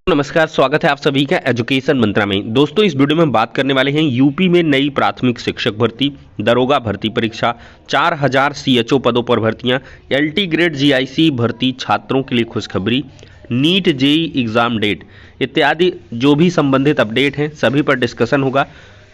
नमस्कार, स्वागत है आप सभी का एजुकेशन मंत्रा में। दोस्तों, इस वीडियो में हम बात करने वाले हैं यूपी में नई प्राथमिक शिक्षक भर्ती, दरोगा भर्ती परीक्षा, 4000 सीएचओ पदों पर भर्तियां, एलटी ग्रेड जीआईसी भर्ती छात्रों के लिए खुशखबरी, नीट जेई एग्जाम डेट इत्यादि जो भी संबंधित अपडेट हैं सभी पर डिस्कशन होगा।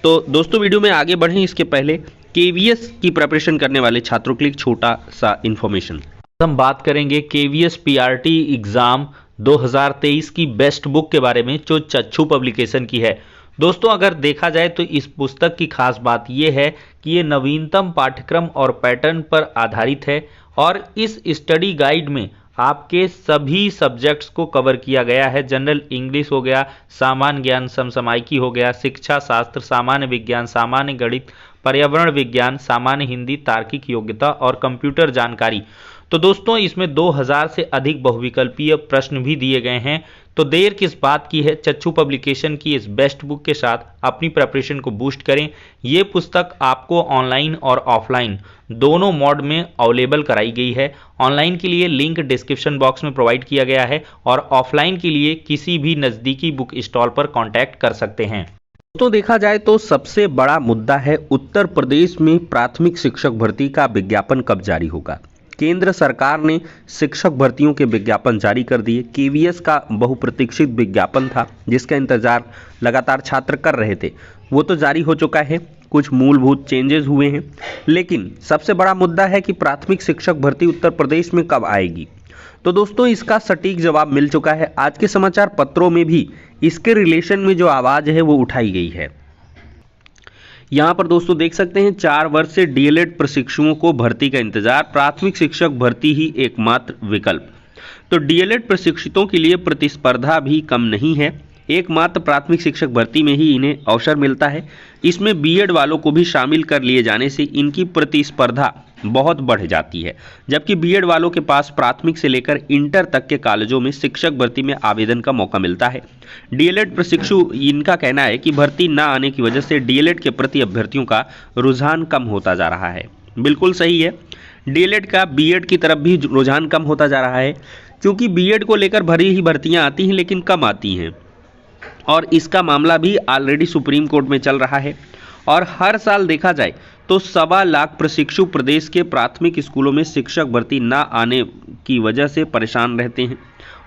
तो दोस्तों, वीडियो में आगे बढ़ें इसके पहले केवीएस की प्रिपरेशन करने वाले छात्रों के लिए एक छोटा सा इन्फॉर्मेशन। हम बात करेंगे केवीएस पीआरटी एग्जाम 2023 की बेस्ट बुक के बारे में जो चक्षु पब्लिकेशन की है। दोस्तों, अगर देखा जाए तो इस पुस्तक की खास बात यह है कि ये नवीनतम पाठ्यक्रम और पैटर्न पर आधारित है और इस स्टडी गाइड में आपके सभी सब्जेक्ट्स को कवर किया गया है। जनरल इंग्लिश हो गया, सामान्य ज्ञान, समसामयिकी हो गया, शिक्षा शास्त्र, सामान्य विज्ञान, सामान्य गणित, पर्यावरण विज्ञान, सामान्य हिंदी, तार्किक योग्यता और कंप्यूटर जानकारी। तो दोस्तों, इसमें 2000 से अधिक बहुविकल्पीय प्रश्न भी दिए गए हैं। तो देर किस बात की है, चक्षु पब्लिकेशन की इस बेस्ट बुक के साथ अपनी प्रिपरेशन को बूस्ट करें। ये पुस्तक आपको ऑनलाइन और ऑफलाइन दोनों मोड में अवेलेबल कराई गई है। ऑनलाइन के लिए लिंक डिस्क्रिप्शन बॉक्स में प्रोवाइड किया गया है और ऑफलाइन के लिए किसी भी नज़दीकी बुक स्टॉल पर कॉन्टैक्ट कर सकते हैं। तो देखा जाए तो सबसे बड़ा मुद्दा है उत्तर प्रदेश में प्राथमिक शिक्षक भर्ती का विज्ञापन कब जारी होगा। केंद्र सरकार ने शिक्षक भर्तियों के विज्ञापन जारी कर दिए। केवीएस का बहुप्रतीक्षित विज्ञापन था जिसका इंतजार लगातार छात्र कर रहे थे, वो तो जारी हो चुका है। कुछ मूलभूत चेंजेस हुए हैं, लेकिन सबसे बड़ा मुद्दा है कि प्राथमिक शिक्षक भर्ती उत्तर प्रदेश में कब आएगी। तो दोस्तों, इसका सटीक जवाब मिल चुका है। आज के समाचार पत्रों में भी इसके रिलेशन में जो आवाज है वो उठाई गई है। यहां पर दोस्तों देख सकते हैं, 4 वर्ष से डीएलएड प्रशिक्षुओं को भर्ती का इंतजार, प्राथमिक शिक्षक भर्ती ही एकमात्र विकल्प। तो डीएलएड प्रशिक्षितों के लिए प्रतिस्पर्धा भी कम नहीं है। एकमात्र प्राथमिक शिक्षक भर्ती में ही इन्हें अवसर मिलता है। इसमें बीएड वालों को भी शामिल कर लिए जाने से इनकी प्रतिस्पर्धा बहुत बढ़ जाती है, जबकि बीएड वालों के पास प्राथमिक से लेकर इंटर तक के कॉलेजों में शिक्षक भर्ती में आवेदन का मौका मिलता है। डीएलएड प्रशिक्षु, इनका कहना है कि भर्ती न आने की वजह से डीएलएड के प्रति अभ्यर्थियों का रुझान कम होता जा रहा है। बिल्कुल सही है, डीएलएड का बीएड की तरफ भी रुझान कम होता जा रहा है, क्योंकि बीएड को लेकर भरी ही भर्तियां आती हैं लेकिन कम आती हैं, और इसका मामला भी ऑलरेडी सुप्रीम कोर्ट में चल रहा है। और हर साल देखा जाए तो 1.25 लाख प्रशिक्षु प्रदेश के प्राथमिक स्कूलों में शिक्षक भर्ती न आने की वजह से परेशान रहते हैं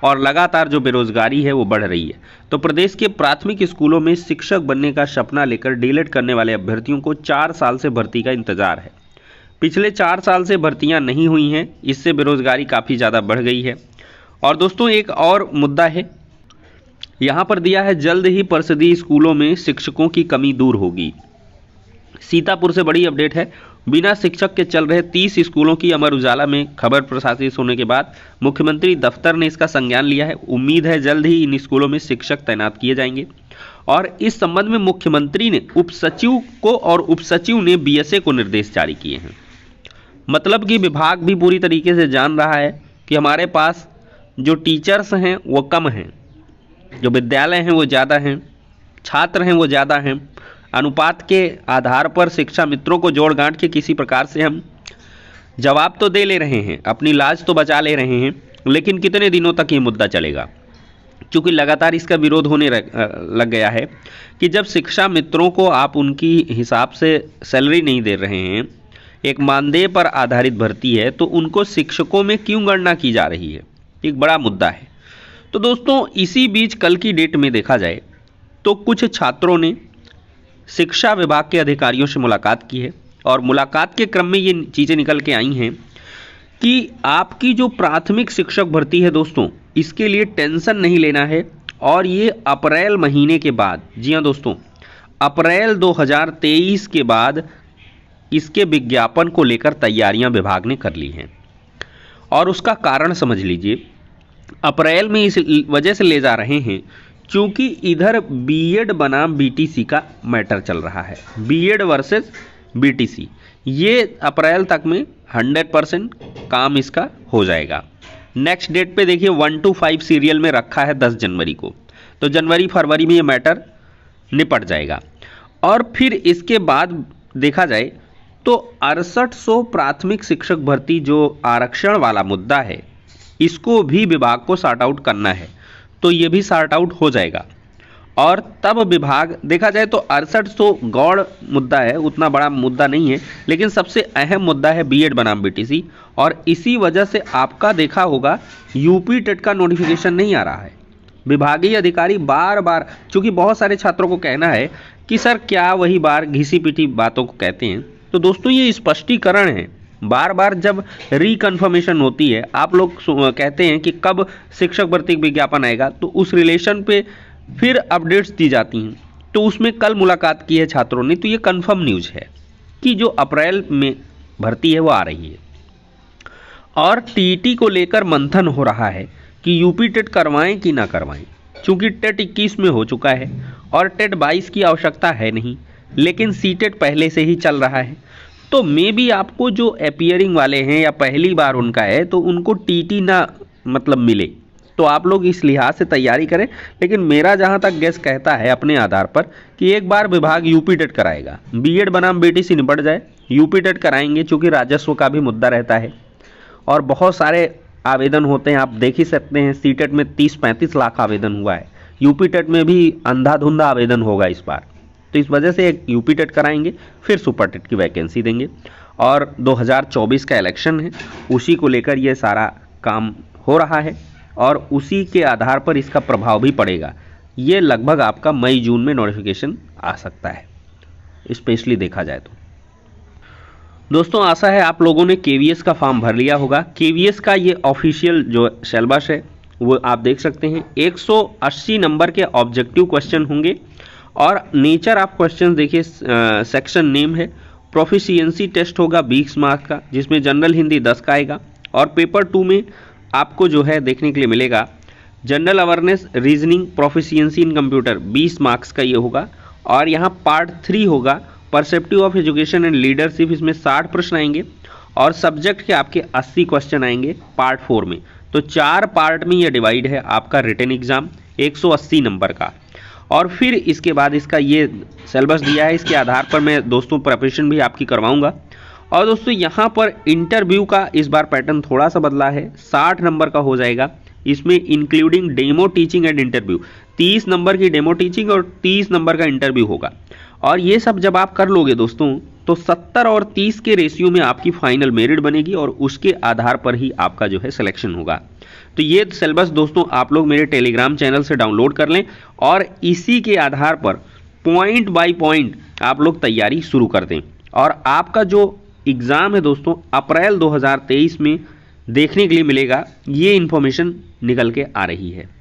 और लगातार जो बेरोजगारी है वो बढ़ रही है। तो प्रदेश के प्राथमिक स्कूलों में शिक्षक बनने का सपना लेकर डीएलएड करने वाले अभ्यर्थियों को 4 साल से भर्ती का इंतजार है। पिछले 4 साल से भर्तियां नहीं हुई हैं, इससे बेरोजगारी काफ़ी ज़्यादा बढ़ गई है। और दोस्तों, एक और मुद्दा है यहाँ पर दिया है, जल्द ही परिषदीय स्कूलों में शिक्षकों की कमी दूर होगी। सीतापुर से बड़ी अपडेट है, बिना शिक्षक के चल रहे 30 स्कूलों की अमर उजाला में खबर प्रकाशित होने के बाद मुख्यमंत्री दफ्तर ने इसका संज्ञान लिया है। उम्मीद है जल्द ही इन स्कूलों में शिक्षक तैनात किए जाएंगे। और इस संबंध में मुख्यमंत्री ने उप सचिव को और उप सचिव ने बीएसए को निर्देश जारी किए हैं। मतलब कि विभाग भी पूरी तरीके से जान रहा है कि हमारे पास जो टीचर्स हैं वो कम हैं, जो विद्यालय हैं वो ज़्यादा हैं, छात्र हैं वो ज़्यादा हैं। अनुपात के आधार पर शिक्षा मित्रों को जोड़ गांठ के किसी प्रकार से हम जवाब तो दे ले रहे हैं, अपनी लाज तो बचा ले रहे हैं, लेकिन कितने दिनों तक ये मुद्दा चलेगा, क्योंकि लगातार इसका विरोध होने लग गया है कि जब शिक्षा मित्रों को आप उनकी हिसाब से सैलरी नहीं दे रहे हैं, एक मानदेय पर आधारित भर्ती है, तो उनको शिक्षकों में क्यों गणना की जा रही है, एक बड़ा मुद्दा है। तो दोस्तों, इसी बीच कल की डेट में देखा जाए तो कुछ छात्रों ने शिक्षा विभाग के अधिकारियों से मुलाकात की है और मुलाकात के क्रम में ये चीज़ें निकल के आई हैं कि आपकी जो प्राथमिक शिक्षक भर्ती है दोस्तों, इसके लिए टेंशन नहीं लेना है। और ये अप्रैल महीने के बाद, जी हाँ दोस्तों, अप्रैल 2023 के बाद इसके विज्ञापन को लेकर तैयारियां विभाग ने कर ली हैं। और उसका कारण समझ लीजिए, अप्रैल में इस वजह से ले जा रहे हैं क्योंकि इधर बीएड बनाम बीटीसी का मैटर चल रहा है। बीएड वर्सेस बीटीसी, ये अप्रैल तक में 100% काम इसका हो जाएगा। नेक्स्ट डेट पे देखिए, 1 to 5 सीरियल में रखा है 10 जनवरी को, तो जनवरी फरवरी में ये मैटर निपट जाएगा। और फिर इसके बाद देखा जाए तो 6800 प्राथमिक शिक्षक भर्ती जो आरक्षण वाला मुद्दा है, इसको भी विभाग को सॉर्ट आउट करना है। तो ये भी सॉर्ट आउट हो जाएगा। और तब विभाग देखा जाए तो 6800 गौड़ मुद्दा है, उतना बड़ा मुद्दा नहीं है, लेकिन सबसे अहम मुद्दा है बीएड बनाम बीटीसी। और इसी वजह से आपका देखा होगा यूपी टेट का नोटिफिकेशन नहीं आ रहा है। विभागीय अधिकारी बार बार, चूंकि बहुत सारे छात्रों को कहना है कि सर क्या वही बार घिसी पिटी बातों को कहते हैं, तो दोस्तों ये स्पष्टीकरण है। बार बार जब रिकन्फर्मेशन होती है, आप लोग कहते हैं कि कब शिक्षक भर्ती विज्ञापन आएगा, तो उस रिलेशन पे फिर अपडेट्स दी जाती हैं। तो उसमें कल मुलाकात की है छात्रों ने, तो ये कंफर्म न्यूज़ है कि जो अप्रैल में भर्ती है वो आ रही है। और टीटी को लेकर मंथन हो रहा है कि यूपी टेट करवाएं कि ना करवाएं, चूंकि टेट 21 में हो चुका है और टेट 22 की आवश्यकता है नहीं, लेकिन सीटेट पहले से ही चल रहा है। तो मे भी आपको जो अपीयरिंग वाले हैं या पहली बार उनका है, तो उनको टीटी ना मतलब मिले, तो आप लोग इस लिहाज से तैयारी करें। लेकिन मेरा जहां तक गेस कहता है अपने आधार पर कि एक बार विभाग यूपी टेट कराएगा, बीएड बनाम बीटीसी निपट जाए, यूपी टेट कराएंगे, चूंकि राजस्व का भी मुद्दा रहता है और बहुत सारे आवेदन होते हैं। आप देख ही सकते हैं सीटेट में 30-35 लाख आवेदन हुआ है, यूपी टेट में भी अंधाधुंधा आवेदन होगा इस बार। तो इस वजह से एक यूपी टेट कराएंगे, फिर सुपर टेट की वैकेंसी देंगे। और 2024 का इलेक्शन है, उसी को लेकर ये सारा काम हो रहा है और उसी के आधार पर इसका प्रभाव भी पड़ेगा। ये लगभग आपका मई जून में नोटिफिकेशन आ सकता है, स्पेशली देखा जाए तो। दोस्तों आशा है आप लोगों ने केवीएस का फॉर्म भर लिया होगा। केवीएस का ये ऑफिशियल जो सिलेबस है वो आप देख सकते हैं। 180 नंबर के ऑब्जेक्टिव क्वेश्चन होंगे और नेचर ऑफ क्वेश्चन देखिए, सेक्शन नेम है। प्रोफिशिएंसी टेस्ट होगा 20 मार्क्स का, जिसमें जनरल हिंदी 10 का आएगा। और पेपर 2 में आपको जो है देखने के लिए मिलेगा जनरल अवेयरनेस, रीजनिंग, प्रोफिशिएंसी इन कंप्यूटर 20 मार्क्स का ये होगा। और यहाँ पार्ट 3 होगा perceptive of education and leadership, इसमें 60 प्रश्न आएंगे और सब्जेक्ट के आपके 80 क्वेश्चन आएंगे पार्ट 4 में। तो 4 पार्ट में ये डिवाइड है आपका रिटन एग्जाम 180 नंबर का। और फिर इसके बाद इसका ये सिलेबस दिया है, इसके आधार पर मैं दोस्तों प्रिपरेशन भी आपकी करवाऊंगा। और दोस्तों यहाँ पर इंटरव्यू का इस बार पैटर्न थोड़ा सा बदला है, 60 नंबर का हो जाएगा, इसमें including demo teaching and interview. 30 number की डेमो टीचिंग और 30 नंबर का इंटरव्यू होगा। और ये सब जब आप कर लोगे दोस्तों, तो 70 और 30 के रेशियो में आपकी फाइनल मेरिट बनेगी और उसके आधार पर ही आपका जो है सिलेक्शन होगा। तो ये सिलेबस दोस्तों आप लोग मेरे टेलीग्राम चैनल से डाउनलोड कर लें और इसी के आधार पर पॉइंट बाय पॉइंट आप लोग तैयारी शुरू कर दें। और आपका जो एग्ज़ाम है दोस्तों अप्रैल 2023 में देखने के लिए मिलेगा, ये इन्फॉर्मेशन निकल के आ रही है।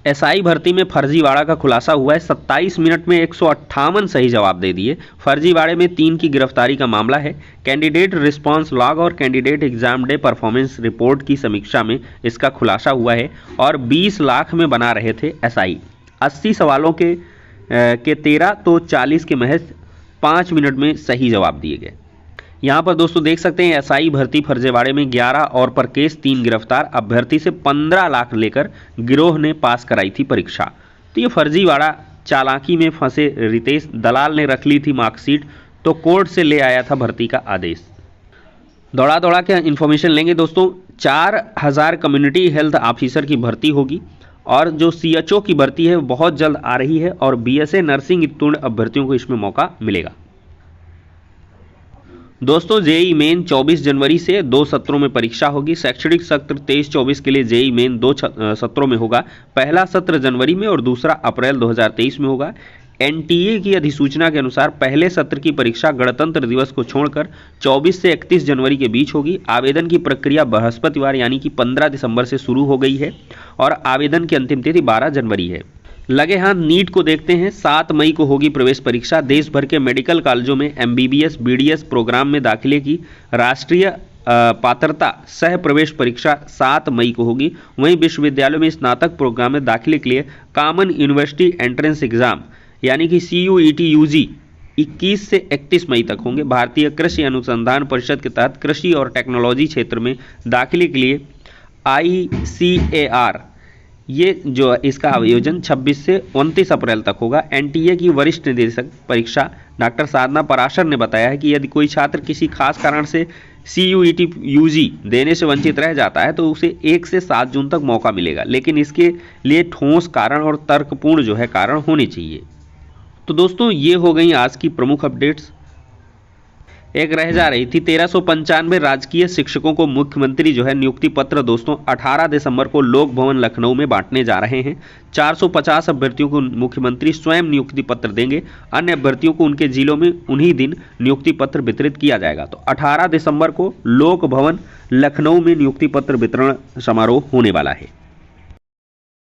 एसआई भर्ती में फर्जीवाड़ा का खुलासा हुआ है। 27 मिनट में 158 सही जवाब दे दिए। फर्जीवाड़े में 3 की गिरफ्तारी का मामला है। कैंडिडेट रिस्पांस लॉग और candidate exam day performance report की समीक्षा में इसका खुलासा हुआ है। और 20 लाख में बना रहे थे एसआई। 80 सवालों के 13 तो 40 के महज 5 मिनट में सही जवाब दिए गए। यहाँ पर दोस्तों देख सकते हैं एसआई भर्ती फर्जीवाड़े में 11 और पर केस, 3 गिरफ्तार। अभ्यर्थी से 15 लाख लेकर गिरोह ने पास कराई थी परीक्षा। तो ये फर्जीवाड़ा चालाकी में फंसे रितेश दलाल ने रख ली थी मार्कशीट, तो कोर्ट से ले आया था भर्ती का आदेश। दौड़ा दौड़ा के इन्फॉर्मेशन लेंगे दोस्तों। 4000 कम्युनिटी हेल्थ ऑफिसर की भर्ती होगी और जो सीएचओ की भर्ती है बहुत जल्द आ रही है और बीएसए नर्सिंग उत्तीर्ण अभ्यर्थियों को इसमें मौका मिलेगा। दोस्तों जेईई मेन 24 जनवरी से 2 सत्रों में परीक्षा होगी। शैक्षणिक सत्र 23-24 के लिए जेईई मेन 2 सत्रों में होगा। पहला सत्र जनवरी में और दूसरा अप्रैल 2023 में होगा। एनटीए की अधिसूचना के अनुसार पहले सत्र की परीक्षा गणतंत्र दिवस को छोड़कर 24 से 31 जनवरी के बीच होगी। आवेदन की प्रक्रिया बृहस्पतिवार यानी कि 15 दिसंबर से शुरू हो गई है और आवेदन की अंतिम तिथि 12 जनवरी है। लगे हाथ नीट को देखते हैं। 7 मई को होगी प्रवेश परीक्षा। देश भर के मेडिकल कॉलेजों में एमबीबीएस बीडीएस प्रोग्राम में दाखिले की राष्ट्रीय पात्रता सह प्रवेश परीक्षा 7 मई को होगी। वहीं विश्वविद्यालयों में स्नातक प्रोग्राम में दाखिले के लिए कॉमन यूनिवर्सिटी एंट्रेंस एग्जाम यानी कि CUET UG 21 से 31 मई तक होंगे। भारतीय कृषि अनुसंधान परिषद के तहत कृषि और टेक्नोलॉजी क्षेत्र में दाखिले के लिए ICAR ये जो इसका आयोजन 26 से 29 अप्रैल तक होगा। एनटीए की वरिष्ठ निदेशक परीक्षा डॉक्टर साधना पराशर ने बताया है कि यदि कोई छात्र किसी खास कारण से CUET UG देने से वंचित रह जाता है तो उसे 1 से 7 जून तक मौका मिलेगा, लेकिन इसके लिए ठोस कारण और तर्कपूर्ण जो है कारण होने चाहिए। तो दोस्तों ये हो गई आज की प्रमुख अपडेट्स। एक रह जा रही थी 1395 राजकीय शिक्षकों को मुख्यमंत्री जो है नियुक्ति पत्र दोस्तों 18 दिसंबर को लोक भवन लखनऊ में बांटने जा रहे हैं। 450 अभ्यर्थियों को मुख्यमंत्री स्वयं नियुक्ति पत्र देंगे, अन्य अभ्यर्थियों को उनके जिलों में उन्हीं दिन नियुक्ति पत्र वितरित किया जाएगा। तो 18 दिसंबर को लोक भवन लखनऊ में नियुक्ति पत्र वितरण समारोह होने वाला है।